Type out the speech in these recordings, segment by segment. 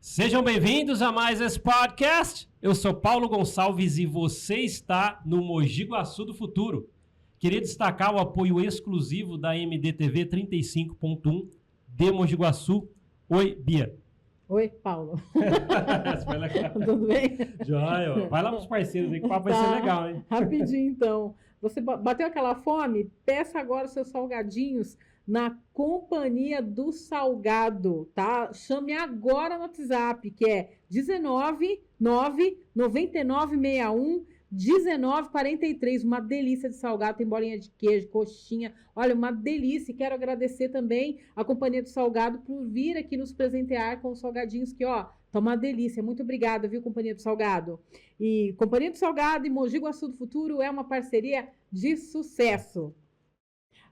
Sejam bem-vindos a mais esse podcast. Eu sou Paulo Gonçalves e você está no Mogi Guaçu do Futuro. Queria destacar o apoio exclusivo da MDTV 35.1 de Mogi Guaçu. Oi, Bia. Oi, Paulo. Tudo bem? Joia. Vai lá para os parceiros aí que o papo vai ser legal, hein? Rapidinho, então. Você bateu aquela fome? Peça agora os seus salgadinhos na Companhia do Salgado, tá? Chame agora no WhatsApp, que é 19999611943. Uma delícia de salgado, tem bolinha de queijo, coxinha. Olha, uma delícia. E quero agradecer também a Companhia do Salgado por vir aqui nos presentear com os salgadinhos que, ó, tá uma delícia. Muito obrigada, viu, Companhia do Salgado? E Companhia do Salgado e Mogi Guaçu do Futuro é uma parceria de sucesso.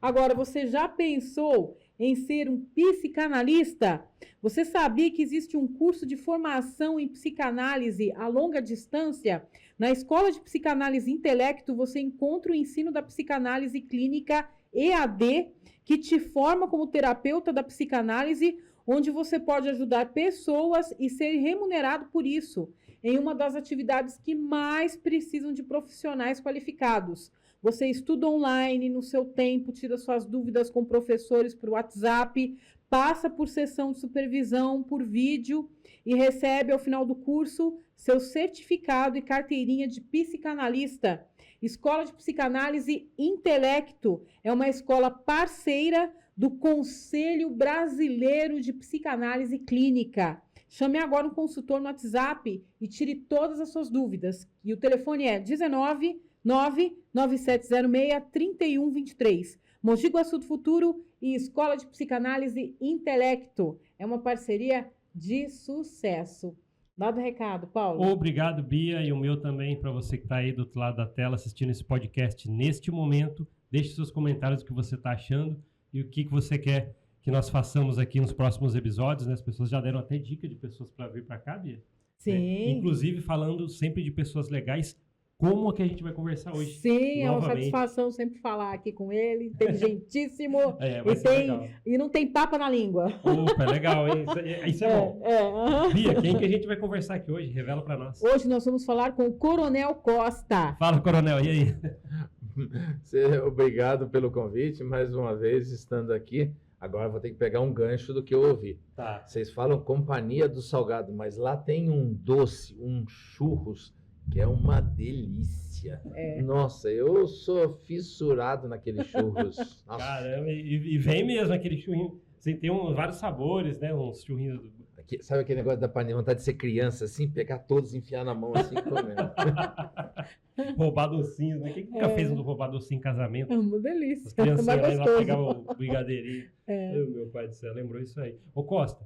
Agora, você já pensou em ser um psicanalista? Você sabia que existe um curso de formação em psicanálise a longa distância? Na Escola de Psicanálise Intelecto, você encontra o ensino da psicanálise clínica EAD, que te forma como terapeuta da psicanálise, onde você pode ajudar pessoas e ser remunerado por isso, em uma das atividades que mais precisam de profissionais qualificados. Você estuda online, no seu tempo, tira suas dúvidas com professores por WhatsApp, passa por sessão de supervisão, por vídeo e recebe ao final do curso seu certificado e carteirinha de psicanalista. Escola de Psicanálise Intelecto é uma escola parceira do Conselho Brasileiro de Psicanálise Clínica. Chame agora um consultor no WhatsApp e tire todas as suas dúvidas. E o telefone é 1999706-3123. Mogi Guaçu do Futuro e Escola de Psicanálise Intelecto. É uma parceria de sucesso. Dado o recado, Paulo. Obrigado, Bia, e o meu também para você que está aí do outro lado da tela assistindo esse podcast neste momento. Deixe seus comentários do que você está achando e o que você quer que nós façamos aqui nos próximos episódios, né? As pessoas já deram até dica de pessoas para vir para cá, Bia. Sim. Né? Inclusive falando sempre de pessoas legais, como é que a gente vai conversar hoje. Sim, novamente. É uma satisfação sempre falar aqui com ele, inteligentíssimo, e não tem papa na língua. Opa, legal, hein? Isso é bom. Bia, quem que a gente vai conversar aqui hoje? Revela para nós. Hoje nós vamos falar com o Coronel Costa. Fala, Coronel, e aí? Obrigado pelo convite, mais uma vez estando aqui. Agora vou ter que pegar um gancho do que eu ouvi. Tá. Vocês falam Companhia do Salgado, mas lá tem um doce, um churros, que é uma delícia. Nossa, eu sou fissurado naquele churros. Nossa. Caramba, e vem mesmo aquele churrinho. Você tem vários sabores, né? Uns churrinhos. Sabe aquele negócio da panela, vontade de ser criança, assim, pegar todos, enfiar na mão, assim, comendo. Roubar docinhos, né? Quem nunca fez um roubar docinho em casamento? É uma delícia. As crianças iam lá pegar o brigadeirinho. Meu pai do céu, lembrou isso aí. Ô Costa,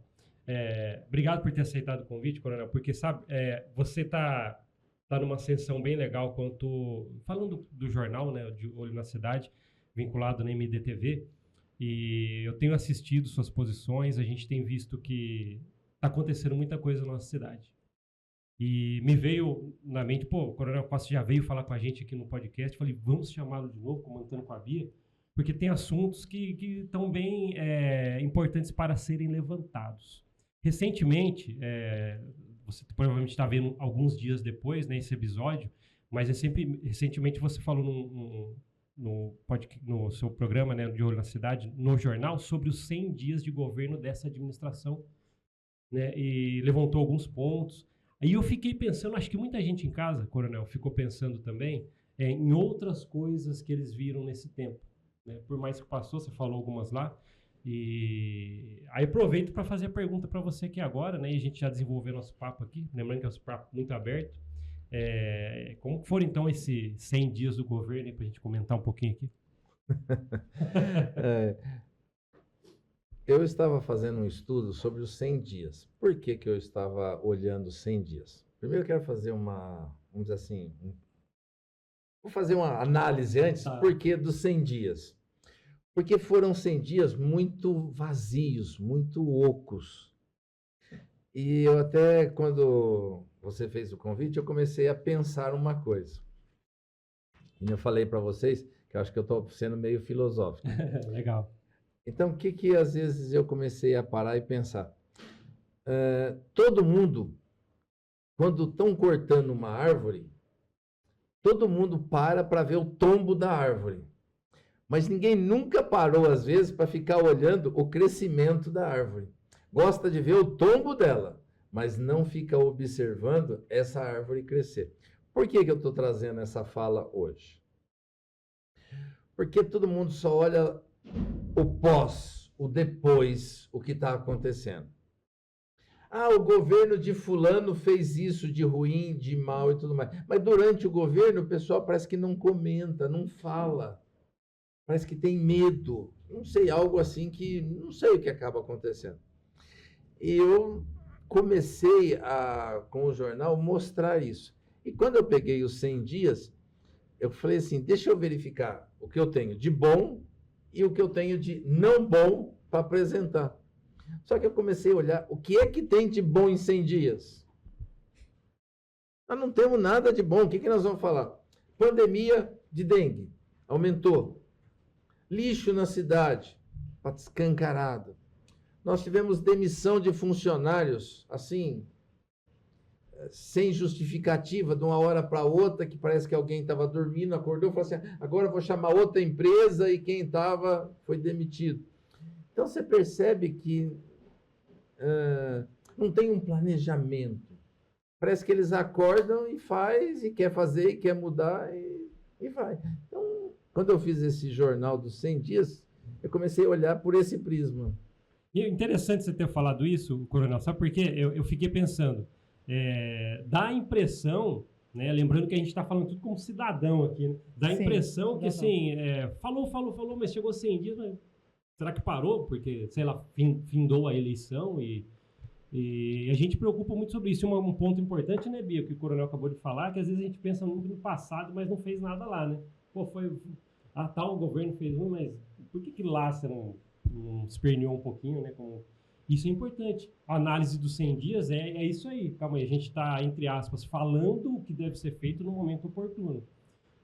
obrigado por ter aceitado o convite, Coronel, porque sabe, você tá numa ascensão bem legal falando do jornal, né, de Olho na Cidade, vinculado na MDTV, e eu tenho assistido suas posições, a gente tem visto que está acontecendo muita coisa na nossa cidade. E me veio na mente, o Coronel Costa já veio falar com a gente aqui no podcast, falei, vamos chamá-lo de novo, comentando com a Bia, porque tem assuntos que estão bem importantes para serem levantados. Recentemente, você provavelmente está vendo alguns dias depois, né, esse episódio, mas recentemente você falou no seu programa, né, de Olho na Cidade, no jornal, sobre os 100 dias de governo dessa administração, né, e levantou alguns pontos. Aí eu fiquei pensando, acho que muita gente em casa, Coronel, ficou pensando também em outras coisas que eles viram nesse tempo, né? Por mais que passou, você falou algumas lá, e aí aproveito para fazer a pergunta para você aqui agora, né? E a gente já desenvolveu nosso papo aqui, lembrando que é um papo muito aberto. Como foram então esses 100 dias do governo, para a gente comentar um pouquinho aqui? Eu estava fazendo um estudo sobre os 100 dias. Por que eu estava olhando 100 dias? Primeiro eu quero fazer vamos dizer assim, vou fazer uma análise antes, por que dos 100 dias? Porque foram 100 dias muito vazios, muito ocos. E eu até, quando você fez o convite, eu comecei a pensar uma coisa. E eu falei para vocês que eu acho que eu estou sendo meio filosófico. Legal. Então, o que às vezes eu comecei a parar e pensar? Todo mundo, quando estão cortando uma árvore, todo mundo para ver o tombo da árvore. Mas ninguém nunca parou, às vezes, para ficar olhando o crescimento da árvore. Gosta de ver o tombo dela, mas não fica observando essa árvore crescer. Por que eu estou trazendo essa fala hoje? Porque todo mundo só olha o pós, o depois, o que está acontecendo. Ah, o governo de fulano fez isso de ruim, de mal e tudo mais. Mas durante o governo, o pessoal parece que não comenta, não fala. Parece que tem medo. Não sei, algo assim que não sei o que acaba acontecendo. E eu comecei com o jornal, mostrar isso. E quando eu peguei os 100 dias, eu falei assim, deixa eu verificar o que eu tenho de bom e o que eu tenho de não bom para apresentar. Só que eu comecei a olhar o que é que tem de bom em 100 dias. Nós não temos nada de bom. O que nós vamos falar? Pandemia de dengue aumentou. Lixo na cidade, escancarado. Nós tivemos demissão de funcionários, assim, sem justificativa, de uma hora para outra, que parece que alguém estava dormindo, acordou e falou assim, agora eu vou chamar outra empresa e quem estava foi demitido. Então, você percebe que não tem um planejamento. Parece que eles acordam e faz, e quer fazer, e quer mudar, e vai. Então, quando eu fiz esse jornal dos 100 dias, eu comecei a olhar por esse prisma. E é interessante você ter falado isso, Coronel, sabe por quê? Eu fiquei pensando, dá a impressão, né, lembrando que a gente está falando tudo como cidadão aqui, né? Dá a impressão que, assim, falou, mas chegou 100 dias, mas será que parou? Porque, sei lá, findou a eleição e a gente preocupa muito sobre isso. Um ponto importante, né, Bia, que o Coronel acabou de falar, que às vezes a gente pensa muito no passado, mas não fez nada lá, né? Pô, tal governo fez mas por que lá você não esperneou um pouquinho, né? Isso é importante. A análise dos 100 dias é isso aí. Calma aí, a gente está, entre aspas, falando o que deve ser feito no momento oportuno,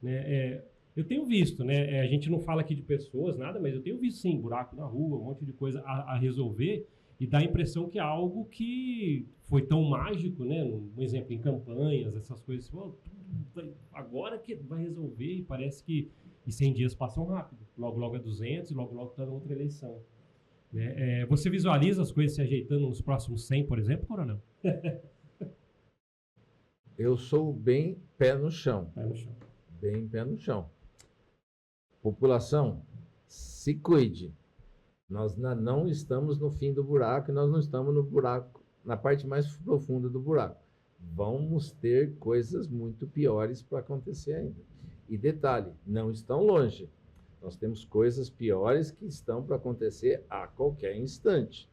né? Eu tenho visto, né? A gente não fala aqui de pessoas, nada, mas eu tenho visto, sim, buraco na rua, um monte de coisa a resolver, e dá a impressão que é algo que foi tão mágico, né? Um exemplo, em campanhas, essas coisas, agora que vai resolver, e parece que 100 dias passam rápido. Logo, logo é 200 e logo, logo está na outra eleição. Né? Você visualiza as coisas se ajeitando nos próximos 100, por exemplo, Coronel? Eu sou bem pé no chão. Pé no chão. Bem pé no chão. População, se cuide. Nós não estamos no fim do buraco, nós não estamos no buraco, na parte mais profunda do buraco. Vamos ter coisas muito piores para acontecer ainda. E detalhe, não estão longe. Nós temos coisas piores que estão para acontecer a qualquer instante.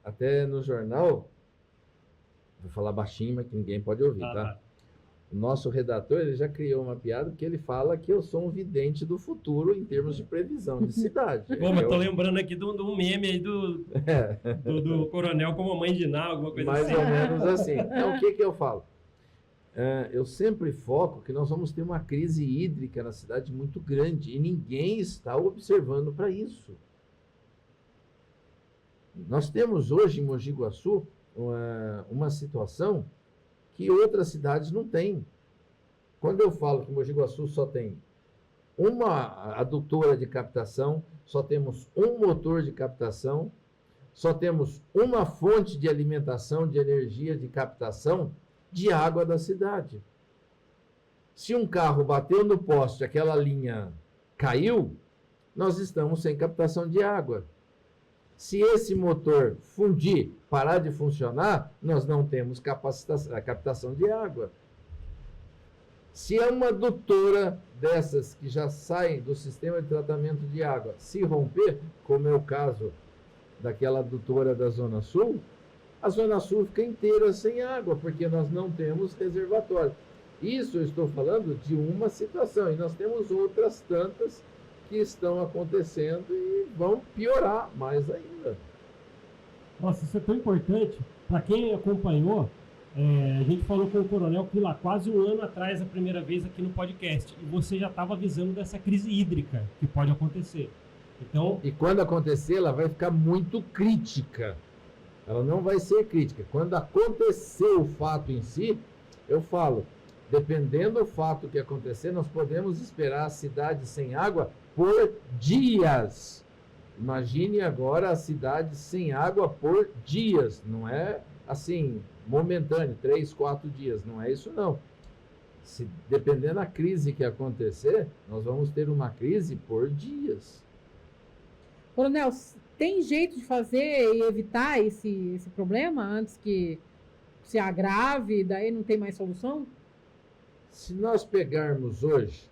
Até no jornal, vou falar baixinho, mas que ninguém pode ouvir, tá? O nosso redator, ele já criou uma piada que ele fala que eu sou um vidente do futuro em termos de previsão de cidade. Pô, mas tô lembrando aqui do meme aí do Coronel como mãe de Ná, alguma coisa mais assim. Mais ou menos assim. Então, o que eu falo? Eu sempre foco que nós vamos ter uma crise hídrica na cidade muito grande e ninguém está observando para isso. Nós temos hoje em Mogi Guaçu uma situação que outras cidades não têm. Quando eu falo que Mogi Guaçu só tem uma adutora de captação, só temos um motor de captação, só temos uma fonte de alimentação de energia de captação de água da cidade. Se um carro bateu no poste, aquela linha caiu, nós estamos sem captação de água. Se esse motor fundir, parar de funcionar, nós não temos captação de água. Se é uma adutora dessas que já saem do sistema de tratamento de água, se romper, como é o caso daquela adutora da Zona Sul, a Zona Sul fica inteira sem água, porque nós não temos reservatório. Isso eu estou falando de uma situação, e nós temos outras tantas que estão acontecendo e vão piorar mais ainda. Nossa, isso é tão importante. Para quem acompanhou, a gente falou com o Coronel que lá quase um ano atrás, a primeira vez aqui no podcast, e você já estava avisando dessa crise hídrica que pode acontecer. Então, e quando acontecer, ela vai ficar muito crítica. Ela não vai ser crítica. Quando acontecer o fato em si, eu falo, dependendo do fato que acontecer, nós podemos esperar a cidade sem água por dias. Imagine agora a cidade sem água por dias. Não é assim, momentâneo, 3, 4 dias. Não é isso, não. Dependendo da crise que acontecer, nós vamos ter uma crise por dias. Coronel, tem jeito de fazer e evitar esse problema antes que se agrave, daí não tem mais solução? Se nós pegarmos hoje,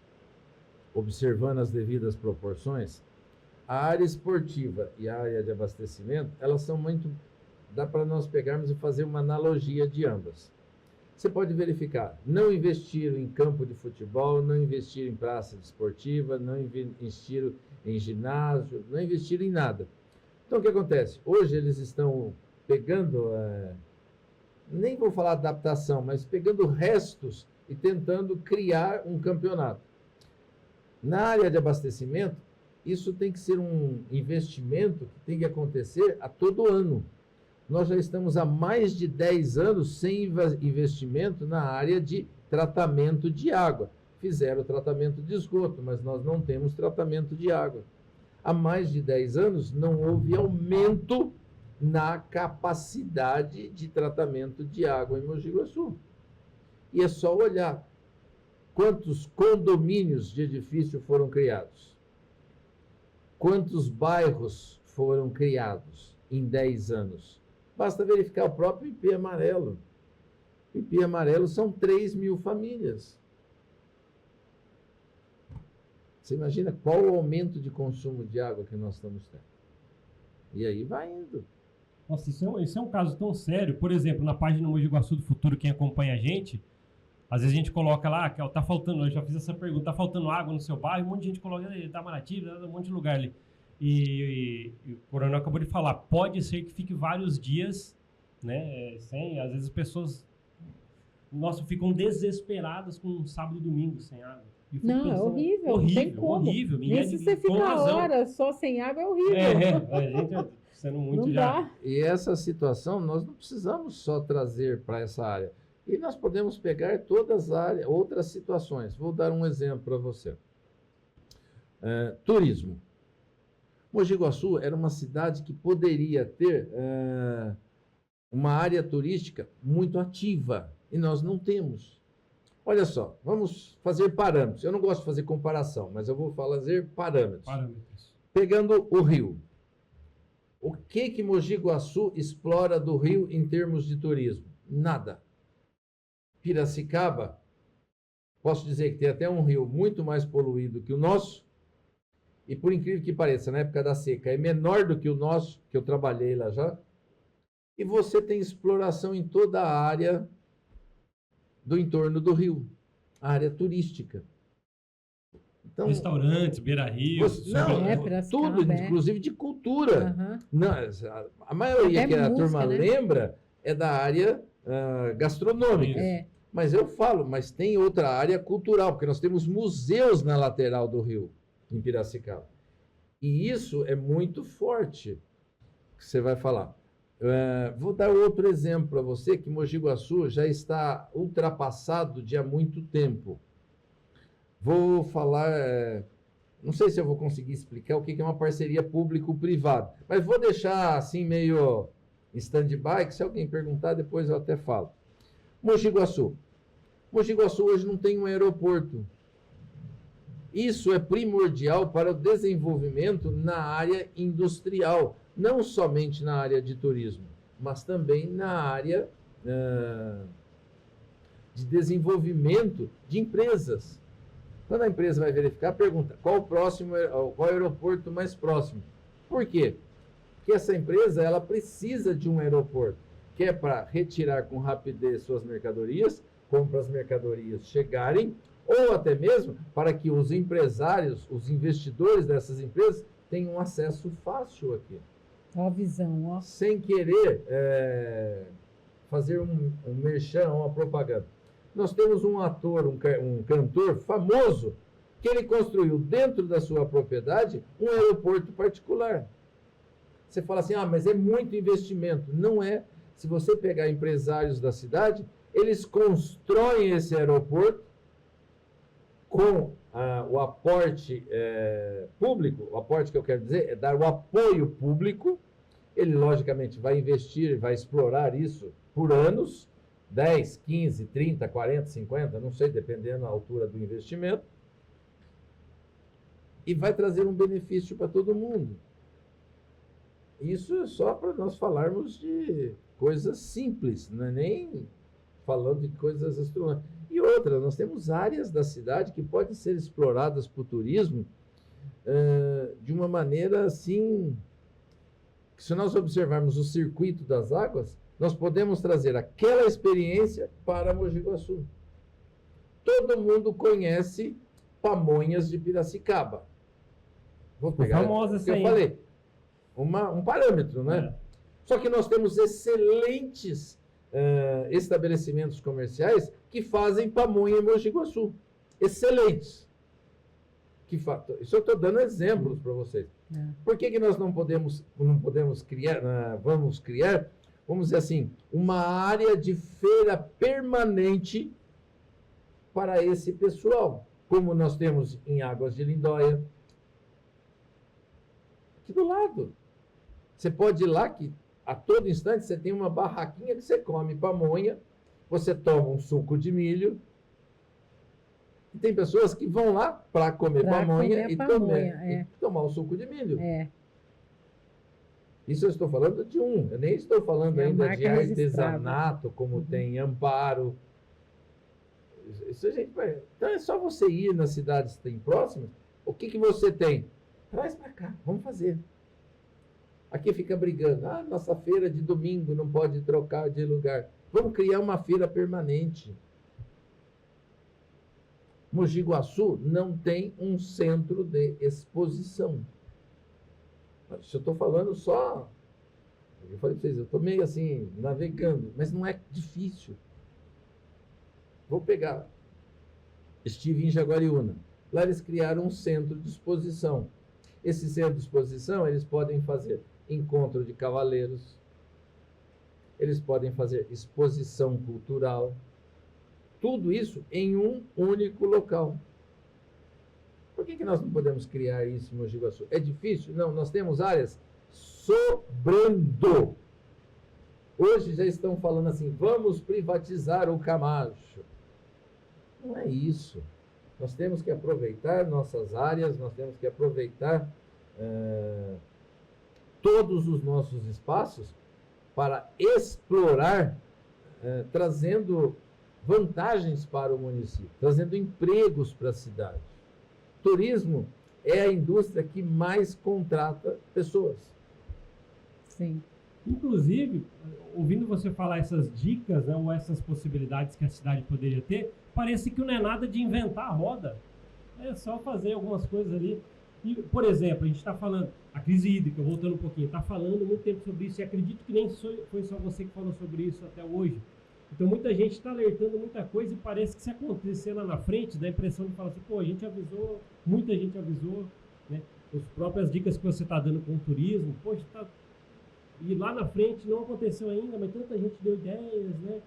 observando as devidas proporções, a área esportiva e a área de abastecimento, elas são muito... Dá para nós pegarmos e fazer uma analogia de ambas. Você pode verificar, não investiram em campo de futebol, não investiram em praça esportiva, não investiram em ginásio, não investiram em nada. Então, o que acontece? Hoje eles estão pegando, nem vou falar adaptação, mas pegando restos e tentando criar um campeonato. Na área de abastecimento, isso tem que ser um investimento que tem que acontecer a todo ano. Nós já estamos há mais de 10 anos sem investimento na área de tratamento de água. Fizeram o tratamento de esgoto, mas nós não temos tratamento de água. Há mais de 10 anos não houve aumento na capacidade de tratamento de água em Mogi Guaçu. E é só olhar quantos condomínios de edifício foram criados. Quantos bairros foram criados em 10 anos? Basta verificar o próprio IP Amarelo. O IP Amarelo são 3.000 famílias. Você imagina qual o aumento de consumo de água que nós estamos tendo. E aí vai indo. Nossa, isso é um caso tão sério. Por exemplo, na página Mogi Guaçu do Futuro, quem acompanha a gente, às vezes a gente coloca lá, que tá faltando, eu já fiz essa pergunta, tá faltando água no seu bairro, um monte de gente coloca, tá Maraty, um monte de lugar ali. E o Coronel acabou de falar, pode ser que fique vários dias, né, sem, às vezes as pessoas, nossa, ficam desesperadas com sábado e domingo sem água. Não, pensando, é horrível, não tem como. Horrível. Nem se você fica horas só sem água, é horrível. A gente sendo muito não já... Dá. E essa situação, nós não precisamos só trazer para essa área. E nós podemos pegar todas as áreas, outras situações. Vou dar um exemplo para você. Turismo. Mogi Guaçu era uma cidade que poderia ter uma área turística muito ativa. E nós não temos. Olha só, vamos fazer parâmetros. Eu não gosto de fazer comparação, mas eu vou fazer parâmetros. Pegando o rio. O que Mogi Guaçu explora do rio em termos de turismo? Nada. Piracicaba, posso dizer que tem até um rio muito mais poluído que o nosso, e por incrível que pareça, na época da seca, é menor do que o nosso, que eu trabalhei lá já, e você tem exploração em toda a área do entorno do rio, a área turística. Então, restaurantes, beira-rio, tudo, inclusive de cultura. Uhum. Não, a maioria que a turma lembra é da área gastronômica. Mas eu falo, mas tem outra área cultural, porque nós temos museus na lateral do rio, em Piracicaba. E isso é muito forte, que você vai falar. Vou dar outro exemplo para você, que Mogi Guaçu já está ultrapassado de há muito tempo. Vou falar, não sei se eu vou conseguir explicar o que é uma parceria público-privada, mas vou deixar assim meio em stand-by, que se alguém perguntar, depois eu até falo. Mogi Guaçu. Mogi Guaçu hoje não tem um aeroporto. Isso é primordial para o desenvolvimento na área industrial, não somente na área de turismo, mas também na área de desenvolvimento de empresas. Quando a empresa vai verificar, pergunta qual o aeroporto mais próximo. Por quê? Porque essa empresa ela precisa de um aeroporto, que é para retirar com rapidez suas mercadorias, como para as mercadorias chegarem, ou até mesmo para que os empresários, os investidores dessas empresas tenham acesso fácil aqui. Ó a visão, ó. Sem querer fazer um merchan, uma propaganda. Nós temos um ator, um cantor famoso, que ele construiu dentro da sua propriedade um aeroporto particular. Você fala assim, mas é muito investimento. Não é. Se você pegar empresários da cidade, eles constroem esse aeroporto com o aporte público. O aporte que eu quero dizer é dar o apoio público. Ele, logicamente, vai investir, vai explorar isso por anos, 10, 15, 30, 40, 50, não sei, dependendo da altura do investimento. E vai trazer um benefício para todo mundo. Isso é só para nós falarmos de coisas simples, não é nem falando de coisas astronômicas. E outra, nós temos áreas da cidade que podem ser exploradas para o turismo de uma maneira assim, que se nós observarmos o circuito das águas, nós podemos trazer aquela experiência para Mogi Guaçu. Todo mundo conhece Pamonhas de Piracicaba. Vou pegar o que eu falei. Um parâmetro, né? Só que nós temos excelentes estabelecimentos comerciais que fazem pamonha em Mogi Guaçu. Excelentes. Isso eu estou dando exemplos para vocês. Por que nós não podemos criar, vamos dizer assim, uma área de feira permanente para esse pessoal, como nós temos em Águas de Lindóia, aqui do lado. Você pode ir lá que a todo instante você tem uma barraquinha que você come pamonha, você toma um suco de milho. E tem pessoas que vão lá para comer pamonha e tomar o suco de milho. Isso eu estou falando de eu nem estou falando ainda de artesanato, como tem em Amparo. Isso a gente vai. Então é só você ir nas cidades que tem próximas. O que você tem? Traz para cá, vamos fazer. Aqui fica brigando. Nossa feira de domingo não pode trocar de lugar. Vamos criar uma feira permanente. Mogi Guaçu não tem um centro de exposição. Isso eu estou falando só... Eu falei para vocês, eu estou meio assim, navegando, mas não é difícil. Vou pegar. Estive em Jaguariúna. Lá eles criaram um centro de exposição. Esse centro de exposição, eles podem fazer encontro de cavaleiros, eles podem fazer exposição cultural, tudo isso em um único local. Por que nós não podemos criar isso em Mogi Guaçu? É difícil? Não, nós temos áreas sobrando. Hoje já estão falando assim, vamos privatizar o Camacho. Não é isso. Nós temos que aproveitar nossas áreas, nós temos que aproveitar todos os nossos espaços para explorar, trazendo vantagens para o município, trazendo empregos para a cidade. Turismo é a indústria que mais contrata pessoas. Sim. Inclusive, ouvindo você falar essas dicas, né, ou essas possibilidades que a cidade poderia ter, parece que não é nada de inventar a roda. É só fazer algumas coisas ali. E, por exemplo, a gente está falando, a crise hídrica, voltando um pouquinho, está falando muito tempo sobre isso, e acredito que nem foi só você que falou sobre isso até hoje. Então, muita gente está alertando muita coisa e parece que se acontecer lá na frente, dá a impressão de falar assim, pô, a gente avisou, muita gente avisou, né? As próprias dicas que você está dando com o turismo, poxa, e lá na frente não aconteceu ainda, mas tanta gente deu ideias, né?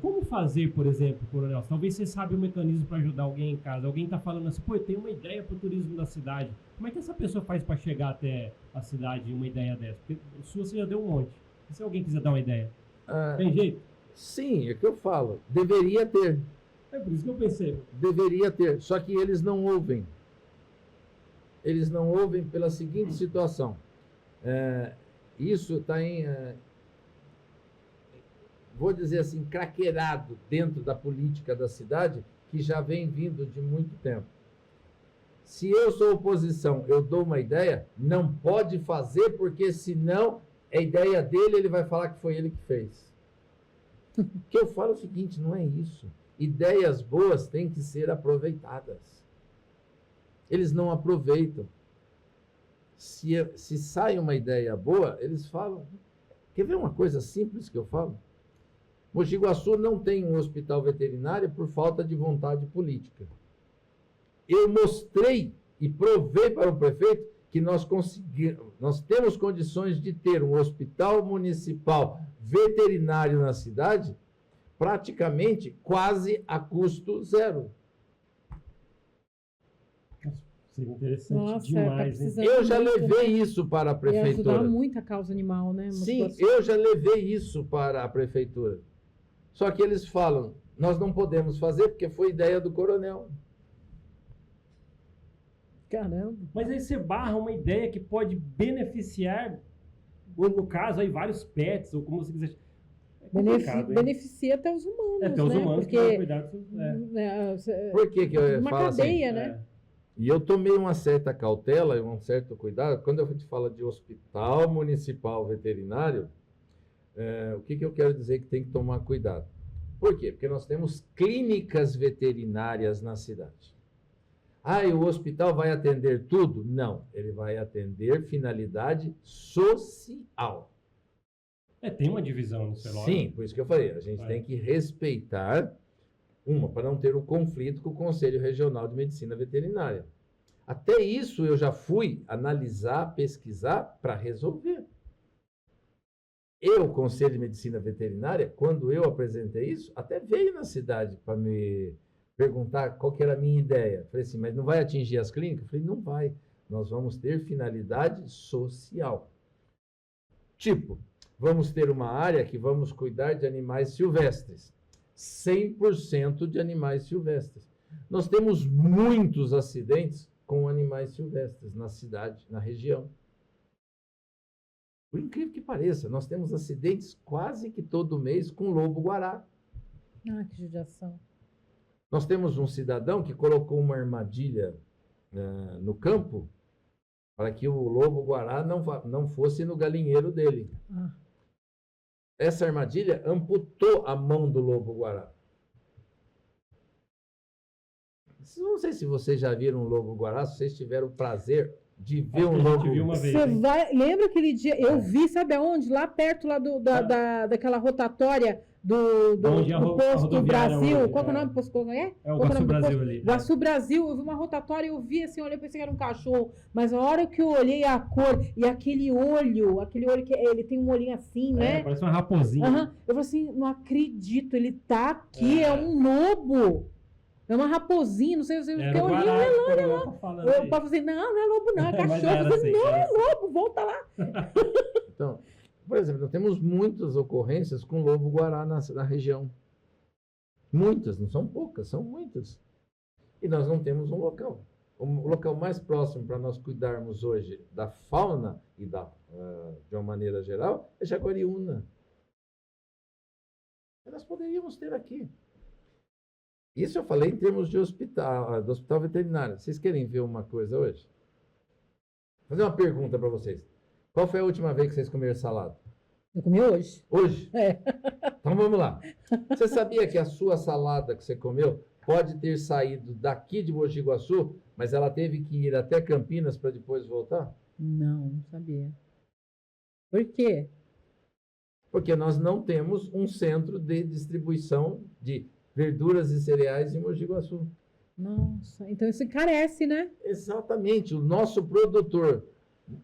Como fazer, por exemplo, Coronel? Talvez você sabe um mecanismo para ajudar alguém em casa. Alguém está falando assim, pô, eu tenho uma ideia para o turismo da cidade. Como é que essa pessoa faz para chegar até a cidade uma ideia dessa? Porque o sua você já deu um monte. E se alguém quiser dar uma ideia? Tem jeito? Sim, é o que eu falo. Deveria ter. É por isso que eu pensei. Deveria ter, só que eles não ouvem. Eles não ouvem pela seguinte situação. Isso está vou dizer assim, craqueirado dentro da política da cidade, que já vem vindo de muito tempo. Se eu sou oposição, eu dou uma ideia, não pode fazer, porque senão a ideia dele, ele vai falar que foi ele que fez. O que eu falo é o seguinte, não é isso. Ideias boas têm que ser aproveitadas. Eles não aproveitam. Se sai uma ideia boa, eles falam. Quer ver uma coisa simples que eu falo? Mogi Guaçu não tem um hospital veterinário por falta de vontade política. Eu mostrei e provei para o prefeito que nós temos condições de ter um hospital municipal veterinário na cidade, praticamente quase a custo zero. Seria interessante Nossa, demais, hein? Eu já levei isso para a Ia prefeitura. ajudar muito a causa animal, né? Sim, eu já levei isso para a prefeitura. Só que eles falam, nós não podemos fazer porque foi ideia do coronel. Caramba. Mas aí você barra uma ideia que pode beneficiar, ou no caso, aí vários pets, ou como você quiser. É complicado, hein? Beneficia até os humanos, Até os né? humanos que vão cuidar dos seus... Por que eu uma falo assim? cadeia, né? E eu tomei uma certa cautela e um certo cuidado. Quando a gente fala de hospital municipal veterinário, o que eu quero dizer que tem que tomar cuidado? Por quê? Porque nós temos clínicas veterinárias na cidade. E o hospital vai atender tudo? Não, ele vai atender finalidade social. Tem uma divisão nisso, é lógico. Sim, por isso que eu falei, a gente tem que respeitar para não ter um conflito com o Conselho Regional de Medicina Veterinária. Até isso eu já fui analisar, pesquisar para resolver. O Conselho de Medicina Veterinária, quando eu apresentei isso, até veio na cidade para me perguntar qual que era a minha ideia. Falei assim, mas não vai atingir as clínicas? Falei, não vai. Nós vamos ter finalidade social. Tipo, vamos ter uma área que vamos cuidar de animais silvestres. 100% de animais silvestres. Nós temos muitos acidentes com animais silvestres na cidade, na região. Por incrível que pareça, nós temos acidentes quase que todo mês com lobo-guará. Que judiação. Nós temos um cidadão que colocou uma armadilha no campo para que o lobo-guará não fosse no galinheiro dele. Essa armadilha amputou a mão do lobo-guará. Não sei se vocês já viram um lobo-guará, se vocês tiveram o prazer de ver um lobo-guará. Lembra aquele dia? Eu vi, sabe aonde? Lá perto daquela rotatória do Posto Brasil. Hoje, qual que é o nome do posto? É o Guaçu Brasil ali. Guaçu Brasil, eu vi uma rotatória, eu vi assim, olhei, pensei que era um cachorro, mas a hora que eu olhei a cor e aquele olho que ele tem um olhinho assim, né? Parece uma raposinha. Eu falei assim, não acredito, ele tá aqui, é um lobo. É uma raposinha, não sei se você tem olhinho, olha lá. Eu posso dizer, não é lobo não, é cachorro. Não é lobo, volta lá. Então, por exemplo, nós temos muitas ocorrências com lobo-guará na região. Muitas, não são poucas, são muitas. E nós não temos um local. O local mais próximo para nós cuidarmos hoje da fauna e de uma maneira geral é Jaguariúna. E nós poderíamos ter aqui. Isso eu falei em termos de do hospital veterinário. Vocês querem ver uma coisa hoje? Vou fazer uma pergunta para vocês. Qual foi a última vez que vocês comeram salada? Eu comi hoje. Hoje? Então vamos lá. Você sabia que a sua salada que você comeu pode ter saído daqui de Mogi Guaçu, mas ela teve que ir até Campinas para depois voltar? Não sabia. Por quê? Porque nós não temos um centro de distribuição de verduras e cereais em Mogi Guaçu. Nossa, então isso encarece, né? Exatamente. O nosso produtor,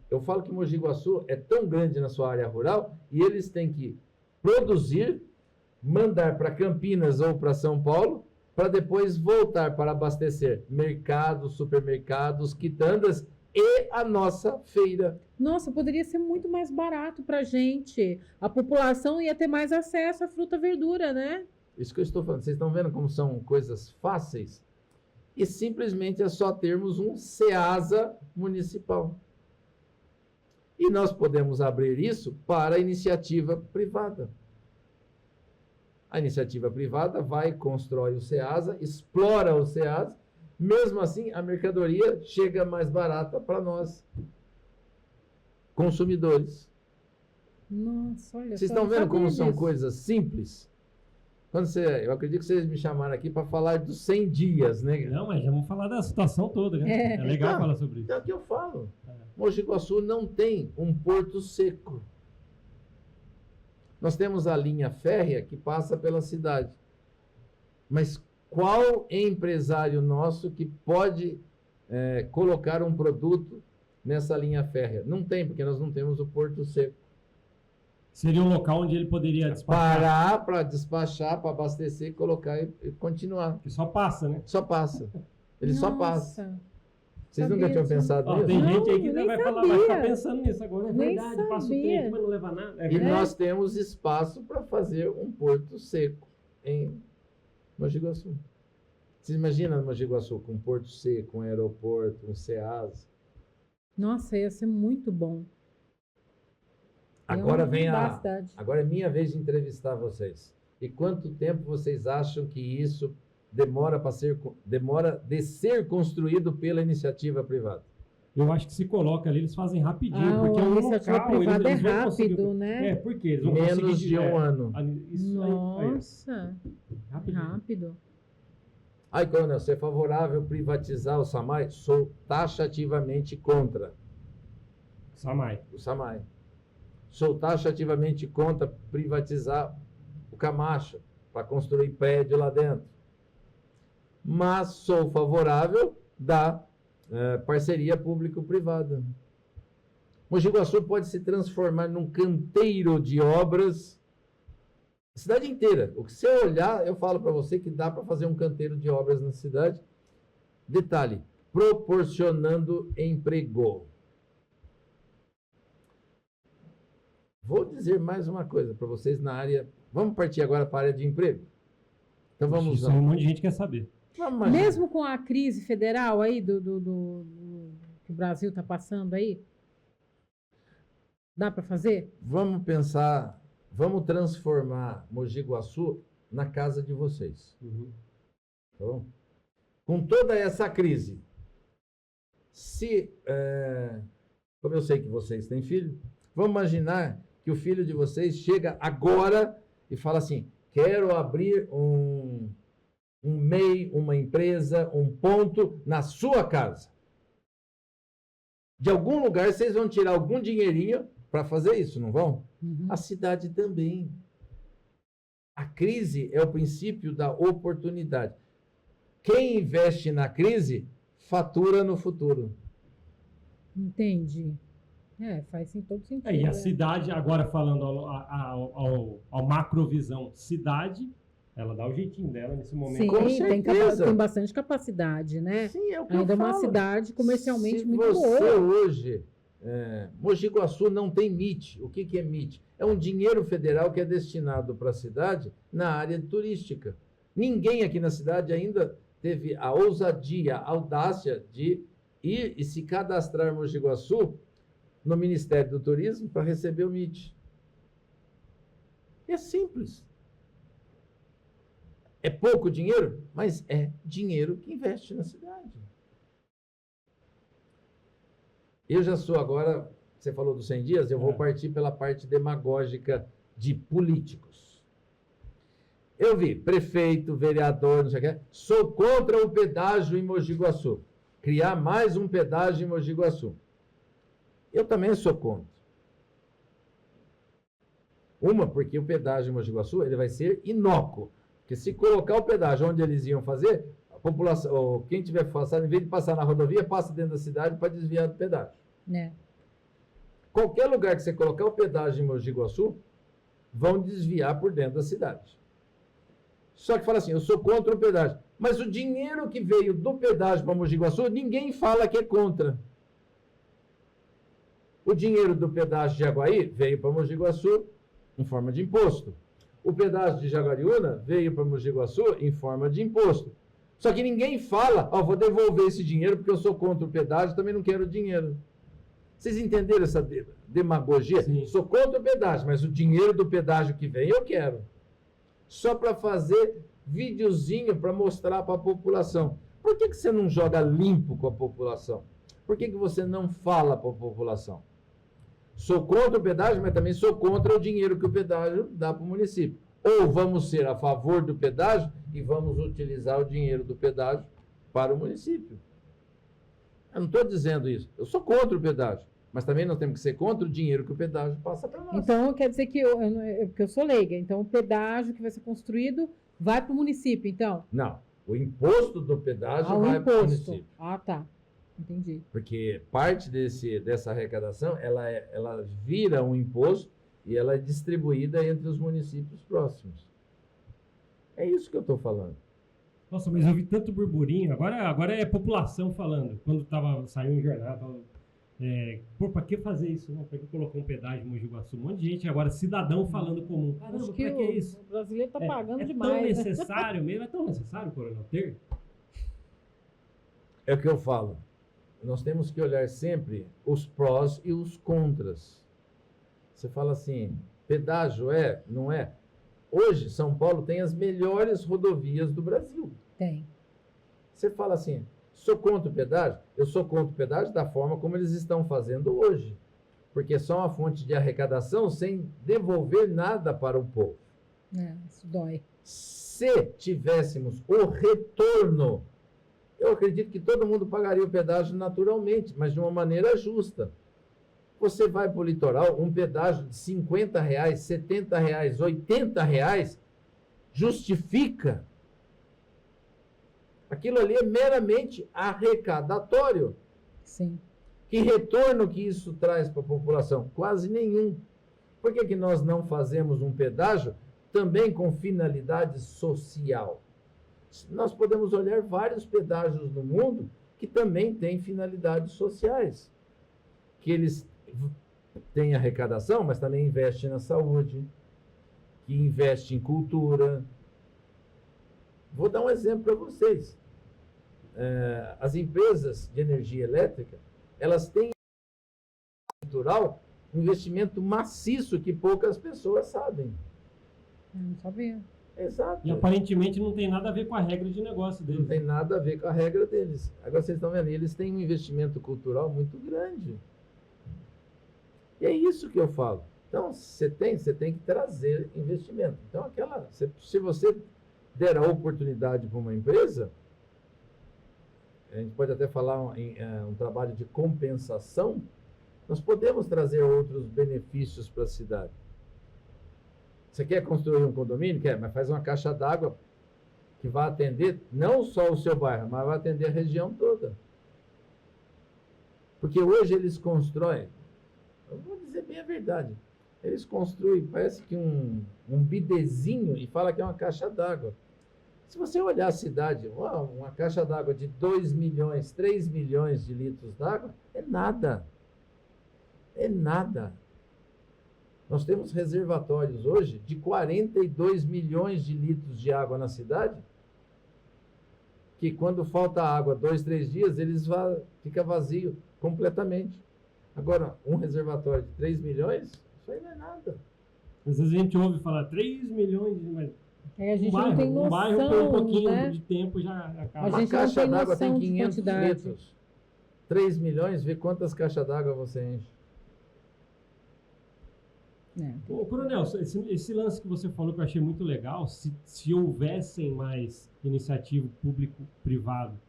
eu falo que Mogi Guaçu é tão grande na sua área rural e eles têm que produzir, mandar para Campinas ou para São Paulo, para depois voltar para abastecer mercados, supermercados, quitandas e a nossa feira. Nossa, poderia ser muito mais barato para a gente. A população ia ter mais acesso à fruta e verdura, né? Isso que eu estou falando. Vocês estão vendo como são coisas fáceis? E simplesmente é só termos um SEASA municipal. E nós podemos abrir isso para a iniciativa privada. A iniciativa privada vai, constrói o SEASA, explora o SEASA, mesmo assim a mercadoria chega mais barata para nós, consumidores. Nossa, olha só. Vocês estão vendo como são coisas simples? Eu acredito que vocês me chamaram aqui para falar dos 100 dias, né? Não, mas já vamos falar da situação toda, né? É legal falar sobre isso. É o que eu falo. Mogi Guaçu não tem um porto seco. Nós temos a linha férrea que passa pela cidade. Mas qual empresário nosso que pode colocar um produto nessa linha férrea? Não tem, porque nós não temos o porto seco. Seria um local onde ele poderia despachar. Parar para despachar, para abastecer, colocar e continuar. Que só passa, né? Só passa. Ele só passa. Nossa. Vocês Sabia nunca tinham disso. pensado Ó, nisso? tem Não, gente aí que nem vai falar, sabia. vai ficar pensando nisso agora. É Nem verdade, passa o trem sabia. aqui, mas não leva nada. É E verdade. nós temos espaço para fazer um porto seco em Mogi Guaçu. Você imagina Mogi Guaçu com um porto seco, um aeroporto, um SEAS? Nossa, ia ser muito bom. Agora Ia vem mudar a... cidade. Agora é minha vez de entrevistar vocês. E quanto tempo vocês acham que isso demora de ser construído pela iniciativa privada? Eu acho que se coloca ali, eles fazem rapidinho. Ah, porque a um iniciativa local, privada eles é vão conseguir- rápido, né? É, porque eles vão Menos conseguir... de um ano. Isso aí, Nossa, rapidinho. rápido. Ai, Coronel, você é favorável a privatizar o SAMAI? Sou taxativamente contra Samai. o SAMAI. Sou taxativamente contra privatizar o Camacho para construir prédio lá dentro. Mas sou favorável da parceria público-privada. Mogi Guaçu pode se transformar num canteiro de obras. A cidade inteira. O que você olhar, eu falo para você que dá para fazer um canteiro de obras na cidade. Detalhe, proporcionando emprego. Vou dizer mais uma coisa para vocês na área. Vamos partir agora para a área de emprego? Então vamos Isso lá. aí um monte de gente quer saber. Vamos imaginar. Mesmo com a crise federal aí que o Brasil está passando aí, dá para fazer? Vamos pensar, vamos transformar Mogi Guaçu na casa de vocês. Tá bom? Com toda essa crise, como eu sei que vocês têm filho, vamos imaginar que o filho de vocês chega agora e fala assim: quero abrir um MEI, uma empresa, um ponto na sua casa. De algum lugar vocês vão tirar algum dinheirinho para fazer isso, não vão? Uhum. A cidade também. A crise é o princípio da oportunidade. Quem investe na crise, fatura no futuro. Entendi. Faz sim, todo sentido. E a né? cidade, agora falando ao macrovisão, cidade, ela dá o jeitinho dela nesse momento. Sim, Com tem certeza. bastante capacidade, né? Sim, é o que Ainda é eu uma falo. cidade comercialmente Se muito você boa. hoje... Mogi Guaçu não tem MIT. O que é MIT? É um dinheiro federal que é destinado para a cidade na área turística. Ninguém aqui na cidade ainda teve a ousadia, a audácia de ir e se cadastrar em Mogi Guaçu no Ministério do Turismo para receber o MIT. É simples. É pouco dinheiro, mas é dinheiro que investe na cidade. Eu já sou agora, você falou dos 100 dias, eu vou partir pela parte demagógica de políticos. Eu vi prefeito, vereador, não sei o que, sou contra o pedágio em Mogi Guaçu. Criar mais um pedágio em Mogi Guaçu. Eu também sou contra. Porque o pedágio em Mogi Guaçu ele vai ser inócuo. Porque se colocar o pedágio onde eles iam fazer, a população, quem tiver passando, em vez de passar na rodovia, passa dentro da cidade para desviar do pedágio. Qualquer lugar que você colocar o pedágio em Mogi Guaçu, vão desviar por dentro da cidade. Só que fala assim, eu sou contra o pedágio. Mas o dinheiro que veio do pedágio para Mogi Guaçu, ninguém fala que é contra. O dinheiro do pedágio de Jaguaí veio para Mogi Guaçu em forma de imposto. O pedágio de Jaguariúna veio para Mogi Guaçu em forma de imposto. Só que ninguém fala, vou devolver esse dinheiro porque eu sou contra o pedágio, também não quero dinheiro. Vocês entenderam essa demagogia? Sim. Sou contra o pedágio, mas o dinheiro do pedágio que vem eu quero. Só para fazer videozinho para mostrar para a população. Por que você não joga limpo com a população? Por que você não fala para a população? Sou contra o pedágio, mas também sou contra o dinheiro que o pedágio dá para o município. Ou vamos ser a favor do pedágio e vamos utilizar o dinheiro do pedágio para o município. Eu não estou dizendo isso. Eu sou contra o pedágio. Mas também nós temos que ser contra o dinheiro que o pedágio passa para nós. Então, quer dizer que porque eu sou leiga, então o pedágio que vai ser construído vai para o município, então? Não. O imposto do pedágio o vai para o imposto. município. Ah, tá. Entendi. Porque parte dessa arrecadação, ela vira um imposto e ela é distribuída entre os municípios próximos. É isso que eu estou falando. Nossa, mas eu vi tanto burburinho. Agora é população falando. Quando saiu em jornal, pô, pra que fazer isso? Não, pra que colocar um pedágio em Mogi Guaçu? Um monte de gente agora, cidadão falando comum. Caramba, Acho pra que que isso? o brasileiro está pagando é demais. tão né? necessário mesmo? É tão necessário, Coronel, ter? É o que eu falo. Nós temos que olhar sempre os prós e os contras. Você fala assim, pedágio não é? Hoje, São Paulo tem as melhores rodovias do Brasil. Tem. Você fala assim, sou contra o pedágio? Eu sou contra o pedágio da forma como eles estão fazendo hoje. Porque é só uma fonte de arrecadação sem devolver nada para o povo. Isso dói. Se tivéssemos o retorno, eu acredito que todo mundo pagaria o pedágio naturalmente, mas de uma maneira justa. Você vai para o litoral, um pedágio de R$50, R$70, R$80, justifica. Aquilo ali é meramente arrecadatório. Sim. Que retorno que isso traz para a população? Quase nenhum. Por que nós não fazemos um pedágio também com finalidade social? Nós podemos olhar vários pedágios no mundo que também têm finalidades sociais. Que eles têm arrecadação, mas também investem na saúde, que investem em cultura. Vou dar um exemplo para vocês. As empresas de energia elétrica, elas têm cultural um investimento maciço que poucas pessoas sabem. Eu não sabia. Exato. E aparentemente não tem nada a ver com a regra de negócio deles. Não tem nada a ver com a regra deles. Agora vocês estão vendo, eles têm um investimento cultural muito grande. E é isso que eu falo. Então, você tem que trazer investimento. Então, se você der a oportunidade para uma empresa, a gente pode até falar em um trabalho de compensação, nós podemos trazer outros benefícios para a cidade. Você quer construir um condomínio? Quer, mas faz uma caixa d'água que vai atender não só o seu bairro, mas vai atender a região toda. Porque hoje eles constroem, eu vou dizer bem a verdade, eles construem, parece que um bidezinho e fala que é uma caixa d'água. Se você olhar a cidade, uma caixa d'água de 2 milhões, 3 milhões de litros d'água, é nada. É nada. Nós temos reservatórios hoje de 42 milhões de litros de água na cidade, que quando falta água 2, 3 dias, fica vazio completamente. Agora, um reservatório de 3 milhões, isso aí não é nada. Às vezes a gente ouve falar 3 milhões, mas a gente não tem noção, um bairro com um pouquinho né? de tempo já acaba. Uma caixa d'água tem 500 quantidade. litros. 3 milhões, vê quantas caixas d'água você enche. Ô, Coronel, esse lance que você falou que eu achei muito legal, se houvessem mais iniciativa público-privado,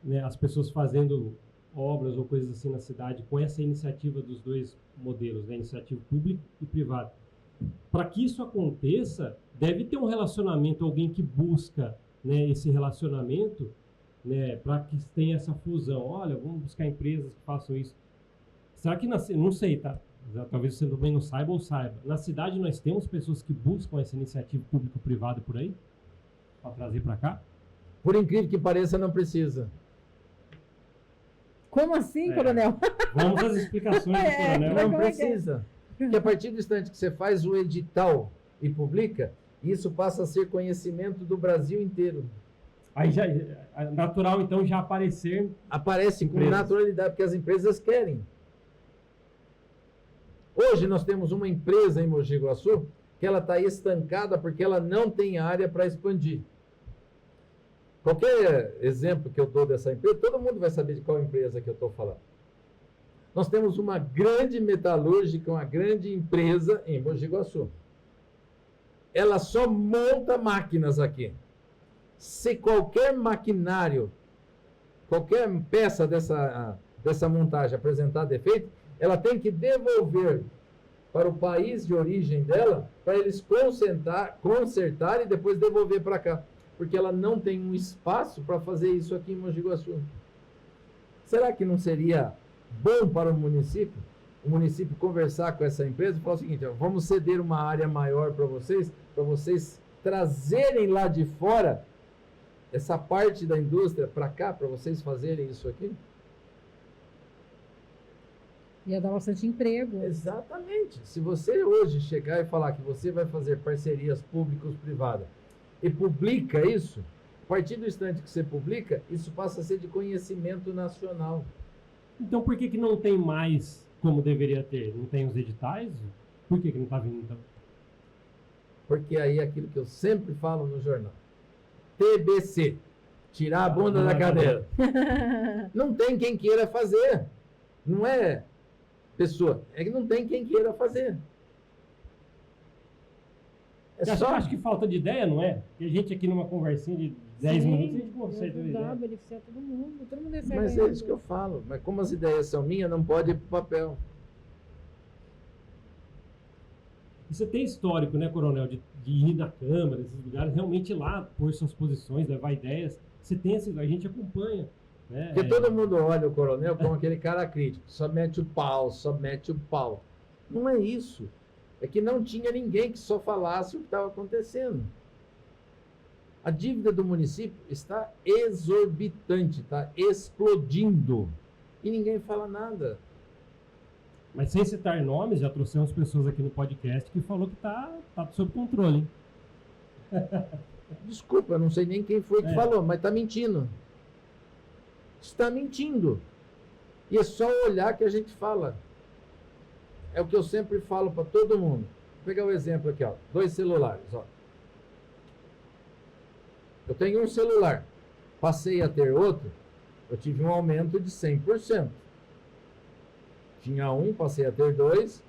né, as pessoas fazendo obras ou coisas assim na cidade, com essa iniciativa dos dois modelos, né, iniciativa pública e privada. Para que isso aconteça, deve ter um relacionamento, alguém que busca, né, esse relacionamento, né, para que tenha essa fusão. Olha, vamos buscar empresas que façam isso. Será que, não sei, tá? Talvez você também não saiba ou saiba. Na cidade nós temos pessoas que buscam essa iniciativa público-privada por aí? Para trazer para cá? Por incrível que pareça, não precisa. Como assim, Coronel? Vamos às explicações do Coronel. Não precisa. Porque a partir do instante que você faz o edital e publica, isso passa a ser conhecimento do Brasil inteiro. Aí já, natural, então, já aparecer... Aparece com empresas. naturalidade, porque as empresas querem. Hoje nós temos uma empresa em Mogi Guaçu que ela está estancada porque ela não tem área para expandir. Qualquer exemplo que eu dou dessa empresa, todo mundo vai saber de qual empresa que eu estou falando. Nós temos uma grande metalúrgica, uma grande empresa em Mogi Guaçu. Ela só monta máquinas aqui. Se qualquer maquinário, qualquer peça dessa montagem apresentar defeito, ela tem que devolver para o país de origem dela, para eles consertar e depois devolver para cá. Porque ela não tem um espaço para fazer isso aqui em Mogi Guaçu. Será que não seria bom para o município conversar com essa empresa e falar o seguinte, ó, vamos ceder uma área maior para vocês trazerem lá de fora essa parte da indústria para cá, para vocês fazerem isso aqui? Ia dar bastante emprego. Exatamente. Se você hoje chegar e falar que você vai fazer parcerias públicos-privadas e publica isso, a partir do instante que você publica, isso passa a ser de conhecimento nacional. Então por que não tem mais como deveria ter? Não tem os editais? Por que não está vindo então? Porque aí é aquilo que eu sempre falo no jornal. TBC. Tirar a bunda da cadeira. Não tem quem queira fazer. Não é pessoa. É que não tem quem queira fazer. Eu acho que falta de ideia, não é? Porque a gente aqui numa conversinha de 10 minutos, a gente consegue ter ideia. Beneficiar todo mundo Mas é isso que eu falo. Mas como as ideias são minhas, não pode ir para o papel. Você tem histórico, né, Coronel, de ir na Câmara, esses lugares, realmente ir lá, pôr suas posições, levar ideias. Você tem a gente acompanha. Né? Porque todo mundo olha o Coronel como aquele cara crítico. Só mete o pau, só mete o pau. Não é isso. É que não tinha ninguém que só falasse o que estava acontecendo. A dívida do município está exorbitante, está explodindo. E ninguém fala nada. Mas sem citar nomes, já trouxemos pessoas aqui no podcast que falou que tá sob controle, hein? Desculpa, eu não sei nem quem foi que falou, mas está mentindo. Está mentindo. E é só olhar que a gente fala. É o que eu sempre falo para todo mundo. Vou pegar o exemplo aqui, ó. 2 celulares, ó. Eu tenho um celular. Passei a ter outro, eu tive um aumento de 100%. Tinha um, passei a ter 2,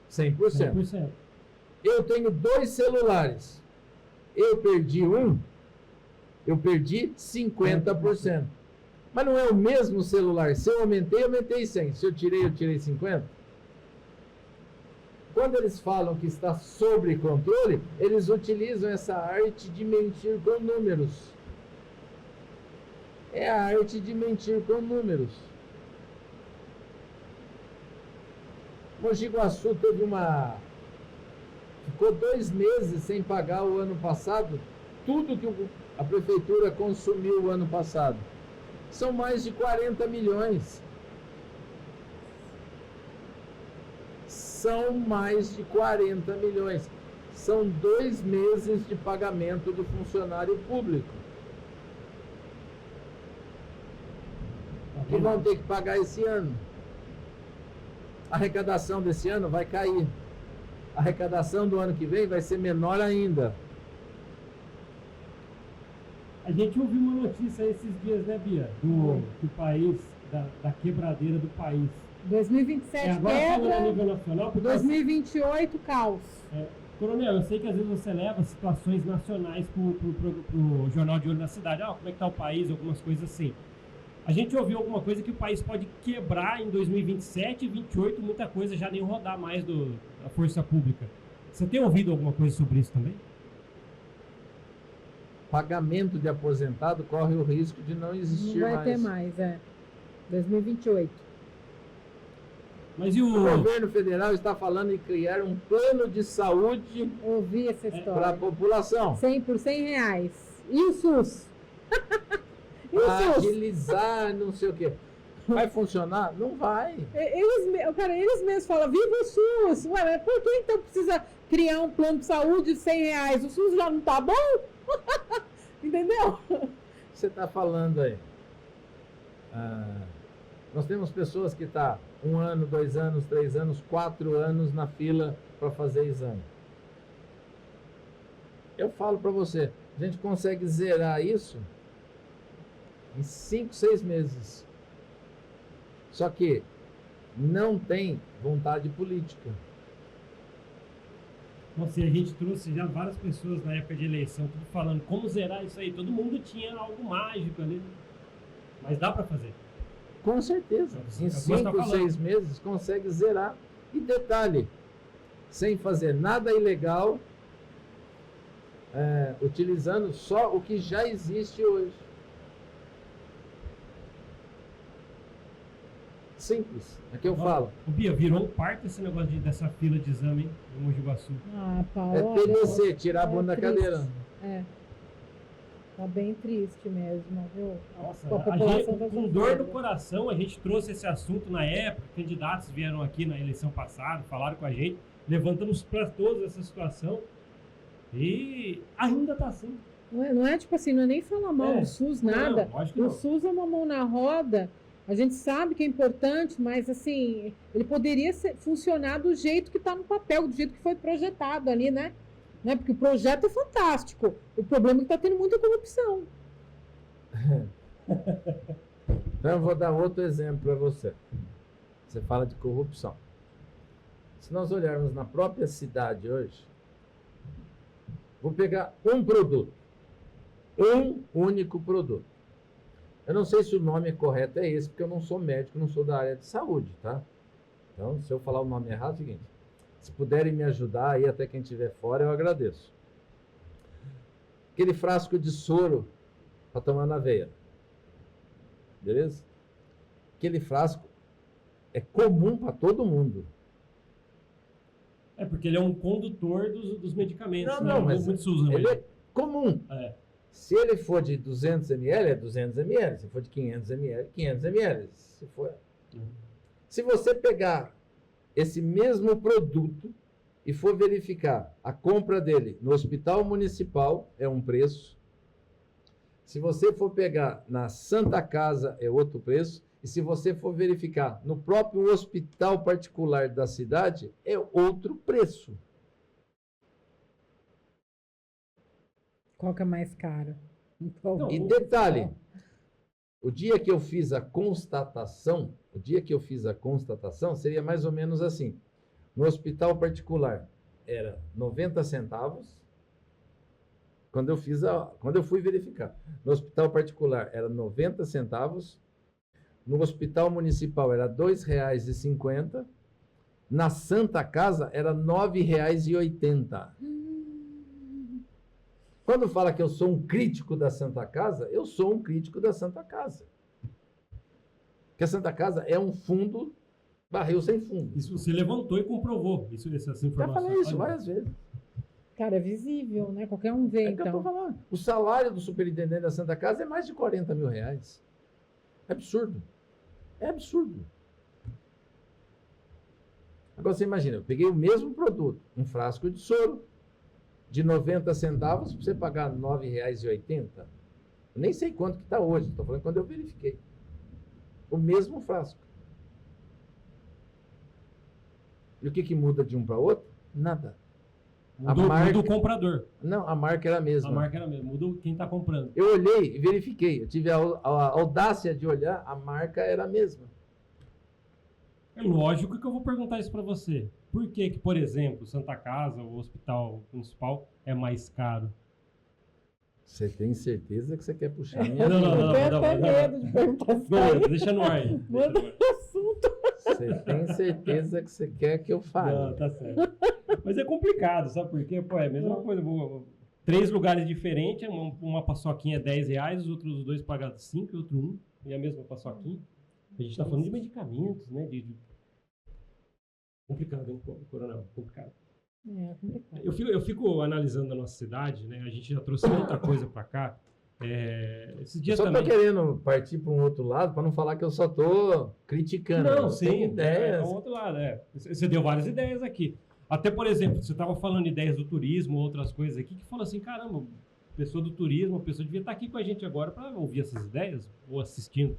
100%. 100%. Eu tenho 2 celulares. Eu perdi um, eu perdi 50%. Mas não é o mesmo celular. Se eu aumentei 100. Se eu tirei 50. Quando eles falam que está sob controle, eles utilizam essa arte de mentir com números. É a arte de mentir com números. Mogi Guaçu ficou 2 meses sem pagar o ano passado tudo que a prefeitura consumiu o ano passado. São mais de 40 milhões. São mais de 40 milhões. São 2 meses de pagamento do funcionário público. Que vão ter que pagar esse ano. A arrecadação desse ano vai cair. A arrecadação do ano que vem vai ser menor ainda. A gente ouviu uma notícia esses dias, né, Bia? Do país, da quebradeira do país. 2027 agora falando a nível nacional. 2028 caos. Coronel, eu sei que às vezes você leva situações nacionais pro Jornal de Olho na Cidade. Como é que tá o país, algumas coisas assim. A gente ouviu alguma coisa que o país pode quebrar em 2027 e 2028, muita coisa já nem rodar mais da força pública. Você tem ouvido alguma coisa sobre isso também? Pagamento de aposentado corre o risco de não existir mais. Não vai ter mais, 2028. Mas e o governo federal está falando em criar um plano de saúde. Ouvi essa história. Para a população. 100 por R$100. E o SUS? Agilizar, não sei o quê. Vai funcionar? Não vai. Eles mesmos falam, viva o SUS. Ué, mas por que então precisa criar um plano de saúde de R$100? O SUS já não tá bom? Entendeu? Você está falando aí. Nós temos pessoas que estão 1 ano, 2 anos, 3 anos, 4 anos na fila para fazer exame. Eu falo para você, a gente consegue zerar isso em 5, 6 meses. Só que não tem vontade política. Nossa, a gente trouxe já várias pessoas na época de eleição, tudo falando como zerar isso aí. Todo mundo tinha algo mágico ali. Mas dá para fazer. Com certeza. Em 5, 6 meses consegue zerar. E detalhe, sem fazer nada ilegal, utilizando só o que já existe hoje. Simples, é que eu falo. O Bia, virou um parto esse negócio dessa fila de exame em Mogi Guaçu. Ah, Paulo. É TBC, tirar a bunda da cadeira. Tá bem triste mesmo, viu? Nossa, com dor no coração, a gente trouxe esse assunto na época, candidatos vieram aqui na eleição passada, falaram com a gente, levantamos para todos essa situação e ainda tá assim. Não é tipo assim, não é nem falar mal do SUS, nada. Não, o SUS é uma mão na roda, a gente sabe que é importante, mas assim, ele poderia funcionar do jeito que está no papel, do jeito que foi projetado ali, né? Porque o projeto é fantástico. O problema é que está tendo muita corrupção. Então eu vou dar outro exemplo para você. Você fala de corrupção. Se nós olharmos na própria cidade hoje, vou pegar um produto. Um único produto. Eu não sei se o nome correto é esse, porque eu não sou médico, não sou da área de saúde, tá? Então, se eu falar o nome errado, é o seguinte. Se puderem me ajudar aí, até quem estiver fora, eu agradeço. Aquele frasco de soro para tomar na veia. Beleza? Aquele frasco é comum para todo mundo. É porque ele é um condutor dos medicamentos. Não, mas ele é comum. Se ele for de 200 ml, é 200 ml. Se for de 500 ml, 500 ml. Se você pegar esse mesmo produto e for verificar a compra dele no hospital municipal, é um preço. Se você for pegar na Santa Casa, é outro preço. E se você for verificar no próprio hospital particular da cidade, é outro preço. Qual que é mais caro? E detalhe, o dia que eu fiz a constatação, seria mais ou menos assim. No hospital particular era 90 centavos. Quando eu fui verificar. No hospital particular era 90 centavos. No hospital municipal era R$ 2,50. Na Santa Casa era R$ 9,80. Quando fala que eu sou um crítico da Santa Casa, eu sou um crítico da Santa Casa. Porque a Santa Casa é um fundo, barril sem fundo. Isso você levantou e comprovou essas informações. Já falei isso várias vezes. Cara, é visível, né? Qualquer um vê, então. Que eu tô falando. O salário do superintendente da Santa Casa é mais de R$40 mil. É absurdo. É absurdo. Agora você imagina, eu peguei o mesmo produto, um frasco de soro, de 90 centavos, para você pagar R$ 9,80. Eu nem sei quanto que está hoje, estou falando quando eu verifiquei. O mesmo frasco. E o que muda de um para outro? Nada. Muda o comprador. Não, a marca era a mesma. A marca era a mesma, muda quem está comprando. Eu olhei e verifiquei, eu tive a audácia de olhar, a marca era a mesma. É lógico que eu vou perguntar isso para você. Por que, por exemplo, Santa Casa, o hospital municipal, é mais caro? Você tem certeza que você quer puxar a minha Não. Eu tenho até medo de perguntar isso. Não, deixa no ar aí. Manda o assunto. Você tem certeza que você quer que eu fale? Não, tá certo. Mas é complicado, sabe por quê? Pô, é a mesma coisa. 3 lugares diferentes, uma paçoquinha é R$10, os outros 2 pagam 5 e outro 1. E a mesma paçoquinha. A gente tá falando de medicamentos, né? Complicado, hein, coronel? Complicado. É complicado. Eu fico analisando a nossa cidade, né? A gente já trouxe muita coisa para cá. Esses dias eu só também. tô querendo partir para um outro lado para não falar que eu só tô criticando. Não, sim, ideias. É um outro lado, Você deu várias ideias aqui. Até, por exemplo, você estava falando ideias do turismo, outras coisas aqui, que fala assim, caramba, pessoa do turismo, a pessoa devia estar aqui com a gente agora para ouvir essas ideias, ou assistindo.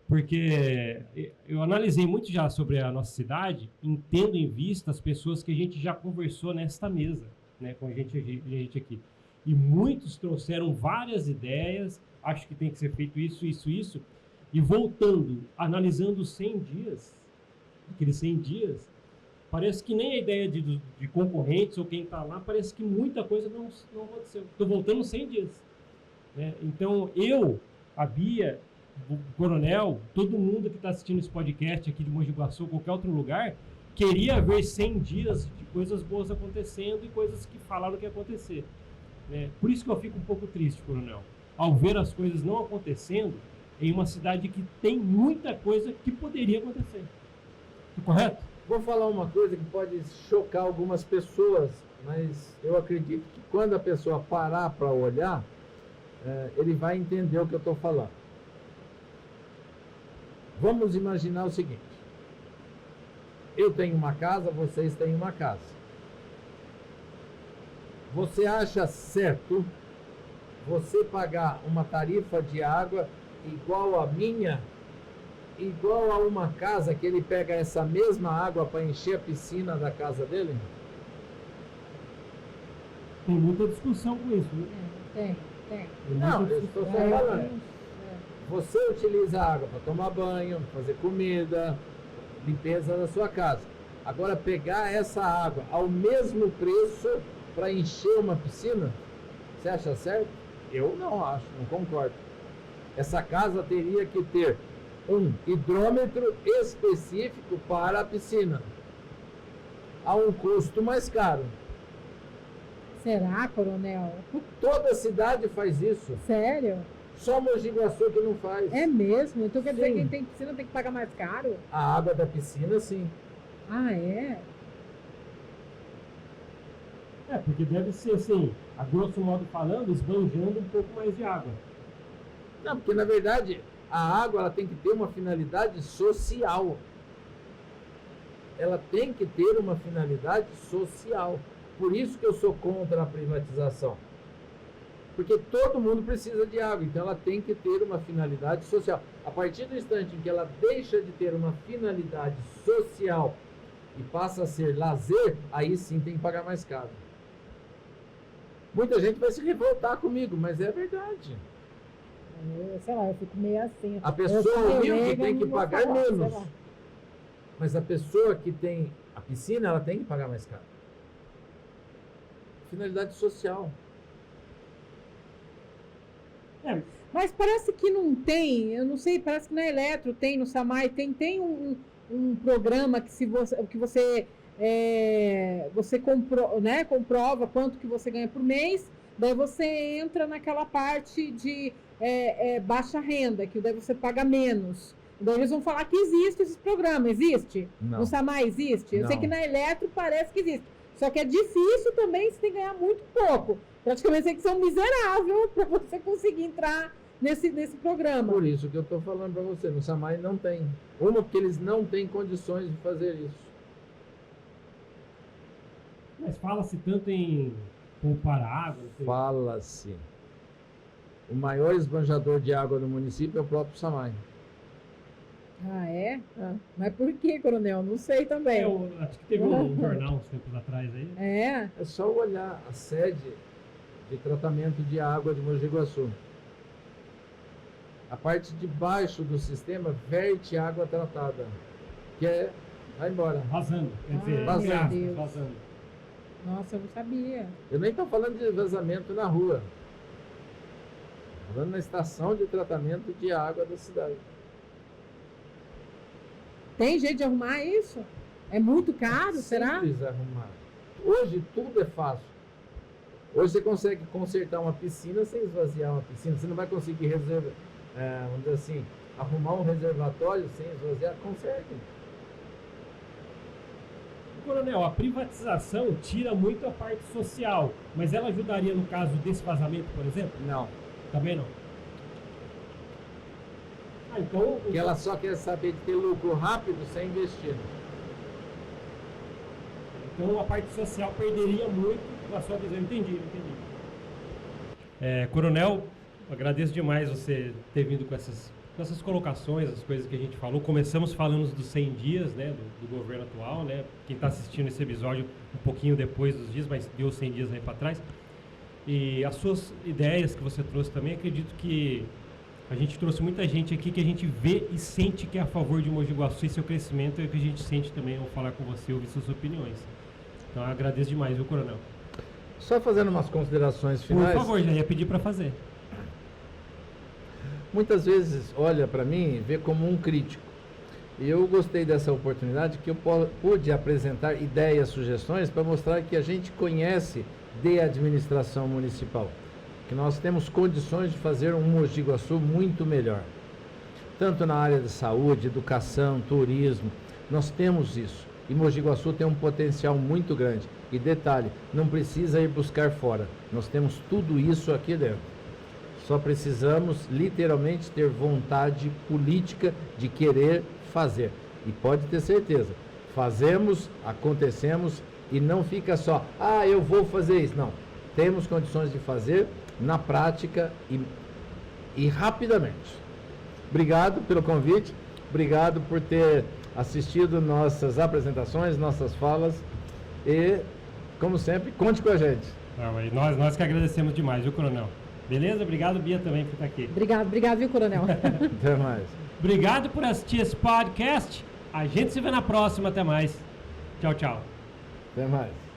Porque eu analisei muito já sobre a nossa cidade, tendo em vista as pessoas que a gente já conversou nesta mesa, né, com a gente aqui. E muitos trouxeram várias ideias, acho que tem que ser feito isso, e voltando, analisando os 100 dias, aqueles 100 dias, parece que nem a ideia de concorrentes ou quem está lá, parece que muita coisa não aconteceu. Estou voltando 100 dias. Né? Então, a Bia, o Coronel, todo mundo que está assistindo esse podcast aqui de Mogi Guaçu, qualquer outro lugar, queria ver 100 dias de coisas boas acontecendo e coisas que falaram que ia acontecer. Né? Por isso que eu fico um pouco triste, Coronel, ao ver as coisas não acontecendo em uma cidade que tem muita coisa que poderia acontecer. Tá correto? Vou falar uma coisa que pode chocar algumas pessoas, mas eu acredito que quando a pessoa parar para olhar, ele vai entender o que eu estou falando. Vamos imaginar o seguinte. Eu tenho uma casa, vocês têm uma casa. Você acha certo você pagar uma tarifa de água igual a minha, igual a uma casa que ele pega essa mesma água para encher a piscina da casa dele? Tem muita discussão com isso, né? Tem. Não, eu estou só falando. Você utiliza a água para tomar banho, fazer comida, limpeza da sua casa. Agora, pegar essa água ao mesmo preço para encher uma piscina, você acha certo? Eu não acho, não concordo. Essa casa teria que ter um hidrômetro específico para a piscina, a um custo mais caro. Será, Coronel? Toda cidade faz isso. Sério? Só Mogi Guaçu que não faz. É mesmo? Então quer dizer Sim. que quem tem piscina tem que pagar mais caro? A água da piscina, sim. Ah, é? Porque deve ser assim, a grosso modo falando, esbanjando um pouco mais de água. Não, porque na verdade a água ela tem que ter uma finalidade social. Ela tem que ter uma finalidade social. Por isso que eu sou contra a privatização. Porque todo mundo precisa de água, então ela tem que ter uma finalidade social. A partir do instante em que ela deixa de ter uma finalidade social e passa a ser lazer, aí sim tem que pagar mais caro. Muita gente vai se revoltar comigo, mas é verdade. Sei lá, eu fico meio assim. A pessoa humilde tem que pagar menos. Mas a pessoa que tem a piscina, ela tem que pagar mais caro. Finalidade social. Mas parece que não tem, eu não sei, parece que na Eletro tem, no Samai tem um programa que você comprova quanto que você ganha por mês, daí você entra naquela parte de baixa renda, que daí você paga menos. Daí eles vão falar que existe esse programa, existe? Não. No Samai existe? Eu sei Não. que na Eletro parece que existe. Só que é difícil também, você tem que ganhar muito pouco. Praticamente tem que ser um miserável para você conseguir entrar nesse programa. Por isso que eu estou falando para você, no Samai não tem. Uma, porque eles não têm condições de fazer isso. Mas fala-se tanto em poupar água. Não sei. Fala-se. O maior esbanjador de água no município é o próprio Samai. Ah, é? Mas por que, Coronel? Não sei também. Eu acho que teve um jornal uns tempos atrás aí. É? É só olhar a sede de tratamento de água de Mogi Guaçu. A parte de baixo do sistema verte água tratada, que vai embora. Vazando. Quer dizer, vazando. entre aspas, Meu Deus. vazando. Nossa, eu não sabia. Eu nem estou falando de vazamento na rua. Estou falando na estação de tratamento de água da cidade. Tem jeito de arrumar isso? É muito caro, será? Simples arrumar. Hoje tudo é fácil. Hoje você consegue consertar uma piscina sem esvaziar uma piscina. Você não vai conseguir vamos dizer assim, arrumar um reservatório sem esvaziar. Consegue. Coronel, a privatização tira muito a parte social, mas ela ajudaria no caso desse vazamento, por exemplo? Não. Também não. Então... Porque ela só quer saber de ter lucro rápido sem investir. Então a parte social perderia muito a sua visão. Entendi. Coronel, agradeço demais você ter vindo com essas colocações, as coisas que a gente falou. Começamos falando dos 100 dias, né, do governo atual, né? Quem está assistindo esse episódio um pouquinho depois dos dias, mas deu 100 dias aí para trás. E as suas ideias que você trouxe também, acredito que a gente trouxe muita gente aqui que a gente vê e sente que é a favor de Mogi Guaçu e seu crescimento é o que a gente sente também ao falar com você, ouvir suas opiniões. Então eu agradeço demais, viu, Coronel? Só fazendo umas considerações finais. Por favor, já ia pedir para fazer. muitas vezes olha para mim e vê como um crítico. E eu gostei dessa oportunidade que eu pude apresentar ideias, sugestões para mostrar que a gente conhece de administração municipal, que nós temos condições de fazer um Mogi Guaçu muito melhor. Tanto na área de saúde, educação, turismo, nós temos isso. E Mogi Guaçu tem um potencial muito grande. E detalhe, não precisa ir buscar fora. Nós temos tudo isso aqui dentro. Só precisamos literalmente ter vontade política de querer fazer. E pode ter certeza, fazemos, acontecemos e não fica só, eu vou fazer isso. Não, temos condições de fazer na prática e rapidamente. Obrigado pelo convite, obrigado por ter assistido nossas apresentações, nossas falas e, como sempre, conte com a gente. Nós que agradecemos demais, viu, Coronel? Beleza? Obrigado, Bia, também por estar aqui. Obrigado, viu, Coronel? Até mais. Obrigado por assistir esse podcast. A gente se vê na próxima. Até mais. Tchau, tchau. Até mais.